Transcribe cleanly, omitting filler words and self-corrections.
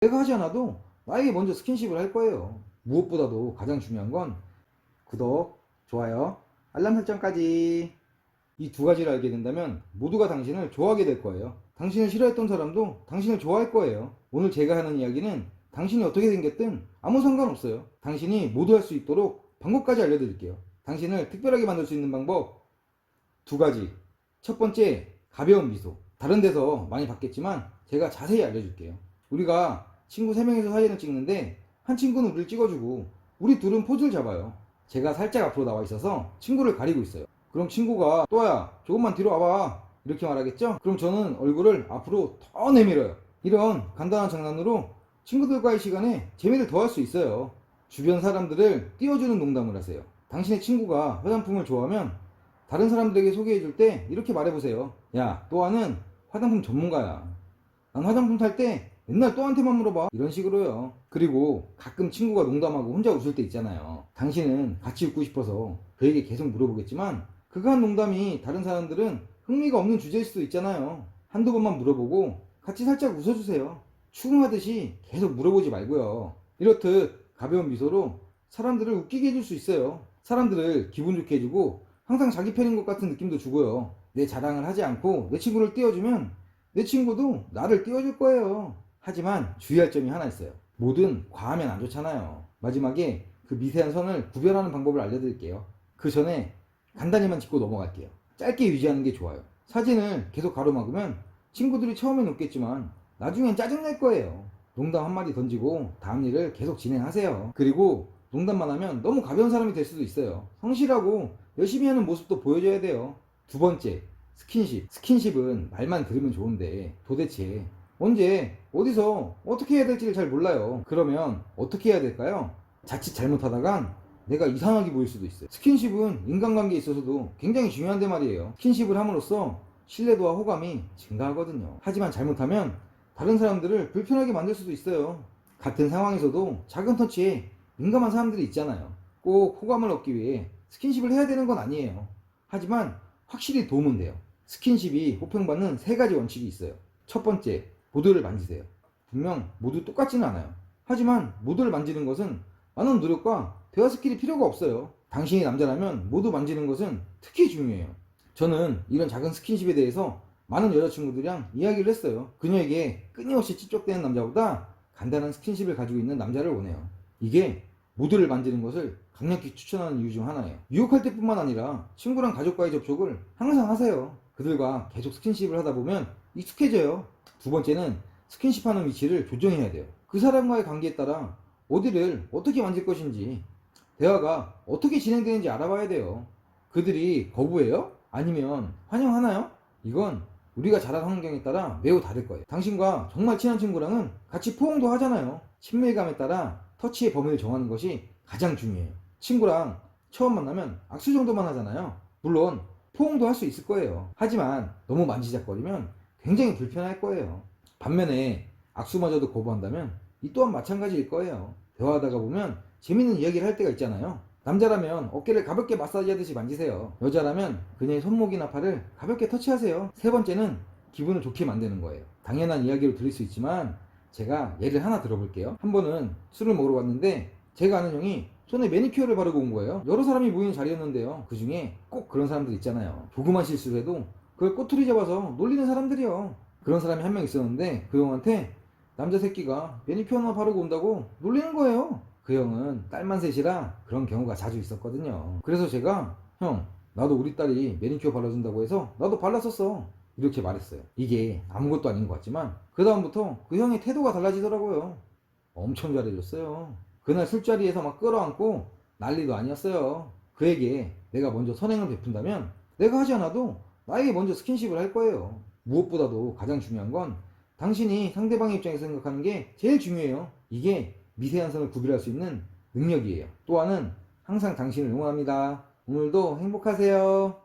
내가 하지 않아도 나에게 먼저 스킨십을 할 거예요. 무엇보다도 가장 중요한 건 구독, 좋아요, 알람 설정까지. 이 두 가지를 알게 된다면 모두가 당신을 좋아하게 될 거예요. 당신을 싫어했던 사람도 당신을 좋아할 거예요. 오늘 제가 하는 이야기는 당신이 어떻게 생겼든 아무 상관없어요. 당신이 모두 할 수 있도록 방법까지 알려드릴게요. 당신을 특별하게 만들 수 있는 방법 두 가지. 첫 번째, 가벼운 미소. 다른 데서 많이 봤겠지만 제가 자세히 알려줄게요. 우리가 친구 3명이서 사진을 찍는데 한 친구는 우리를 찍어주고 우리 둘은 포즈를 잡아요. 제가 살짝 앞으로 나와 있어서 친구를 가리고 있어요. 그럼 친구가 또아야 조금만 뒤로 와봐 이렇게 말하겠죠? 그럼 저는 얼굴을 앞으로 더 내밀어요. 이런 간단한 장난으로 친구들과의 시간에 재미를 더할 수 있어요. 주변 사람들을 띄워주는 농담을 하세요. 당신의 친구가 화장품을 좋아하면 다른 사람들에게 소개해줄 때 이렇게 말해보세요. 야, 또아는 화장품 전문가야. 난 화장품 살 때 맨날 또한테만 물어봐. 이런 식으로요. 그리고 가끔 친구가 농담하고 혼자 웃을 때 있잖아요. 당신은 같이 웃고 싶어서 그에게 계속 물어보겠지만 그가 한 농담이 다른 사람들은 흥미가 없는 주제일 수도 있잖아요. 한두 번만 물어보고 같이 살짝 웃어주세요. 추궁하듯이 계속 물어보지 말고요. 이렇듯 가벼운 미소로 사람들을 웃기게 해줄 수 있어요. 사람들을 기분 좋게 해주고 항상 자기 편인 것 같은 느낌도 주고요. 내 자랑을 하지 않고 내 친구를 띄워주면 내 친구도 나를 띄워줄 거예요. 하지만 주의할 점이 하나 있어요. 뭐든 과하면 안 좋잖아요. 마지막에 그 미세한 선을 구별하는 방법을 알려드릴게요. 그 전에 간단히만 짚고 넘어갈게요. 짧게 유지하는 게 좋아요. 사진을 계속 가로막으면 친구들이 처음엔 웃겠지만 나중엔 짜증날 거예요. 농담 한마디 던지고 다음 일을 계속 진행하세요. 그리고 농담만 하면 너무 가벼운 사람이 될 수도 있어요. 성실하고 열심히 하는 모습도 보여줘야 돼요. 두 번째, 스킨십. 스킨십은 말만 들으면 좋은데 도대체 언제, 어디서, 어떻게 해야 될지를 잘 몰라요. 그러면 어떻게 해야 될까요? 자칫 잘못하다간 내가 이상하게 보일 수도 있어요. 스킨십은 인간관계에 있어서도 굉장히 중요한데 말이에요. 스킨십을 함으로써 신뢰도와 호감이 증가하거든요. 하지만 잘못하면 다른 사람들을 불편하게 만들 수도 있어요. 같은 상황에서도 작은 터치에 민감한 사람들이 있잖아요. 꼭 호감을 얻기 위해 스킨십을 해야 되는 건 아니에요. 하지만 확실히 도움은 돼요. 스킨십이 호평받는 3가지 원칙이 있어요. 첫 번째, 모두를 만지세요. 분명 모두 똑같지는 않아요. 하지만 모두를 만지는 것은 많은 노력과 대화 스킬이 필요가 없어요. 당신이 남자라면 모두 만지는 것은 특히 중요해요. 저는 이런 작은 스킨십에 대해서 많은 여자친구들이랑 이야기를 했어요. 그녀에게 끊임없이 찝쩍대는 남자보다 간단한 스킨십을 가지고 있는 남자를 원해요. 이게 모두를 만지는 것을 강력히 추천하는 이유 중 하나예요. 유혹할 때뿐만 아니라 친구랑 가족과의 접촉을 항상 하세요. 그들과 계속 스킨십을 하다 보면 익숙해져요. 두 번째는 스킨십하는 위치를 조정해야 돼요. 그 사람과의 관계에 따라 어디를 어떻게 만질 것인지, 대화가 어떻게 진행되는지 알아봐야 돼요. 그들이 거부해요? 아니면 환영하나요? 이건 우리가 자란 환경에 따라 매우 다를 거예요. 당신과 정말 친한 친구랑은 같이 포옹도 하잖아요. 친밀감에 따라 터치의 범위를 정하는 것이 가장 중요해요. 친구랑 처음 만나면 악수 정도만 하잖아요. 물론 포옹도 할 수 있을 거예요. 하지만 너무 만지작거리면 굉장히 불편할 거예요. 반면에 악수마저도 거부한다면 이 또한 마찬가지일 거예요. 대화하다가 보면 재밌는 이야기를 할 때가 있잖아요. 남자라면 어깨를 가볍게 마사지하듯이 만지세요. 여자라면 그녀의 손목이나 팔을 가볍게 터치하세요. 세 번째는 기분을 좋게 만드는 거예요. 당연한 이야기로 들릴 수 있지만 제가 예를 하나 들어볼게요. 한 번은 술을 먹으러 갔는데 제가 아는 형이 손에 매니큐어를 바르고 온 거예요. 여러 사람이 모이는 자리였는데요. 그 중에 꼭 그런 사람들 있잖아요. 조그만 실수를 해도 그걸 꼬투리 잡아서 놀리는 사람들이요. 그런 사람이 한 명 있었는데 그 형한테 남자 새끼가 매니큐어나 바르고 온다고 놀리는 거예요. 그 형은 딸만 셋이라 그런 경우가 자주 있었거든요. 그래서 제가 형, 나도 우리 딸이 매니큐어 발라준다고 해서 나도 발랐었어. 이렇게 말했어요. 이게 아무것도 아닌 것 같지만 그 다음부터 그 형의 태도가 달라지더라고요. 엄청 잘해줬어요. 그날 술자리에서 막 끌어안고 난리도 아니었어요. 그에게 내가 먼저 선행을 베푼다면 내가 하지 않아도 나에게 먼저 스킨십을 할 거예요. 무엇보다도 가장 중요한 건 당신이 상대방의 입장에서 생각하는 게 제일 중요해요. 이게 미세한 선을 구별할 수 있는 능력이에요. 또한은 항상 당신을 응원합니다. 오늘도 행복하세요.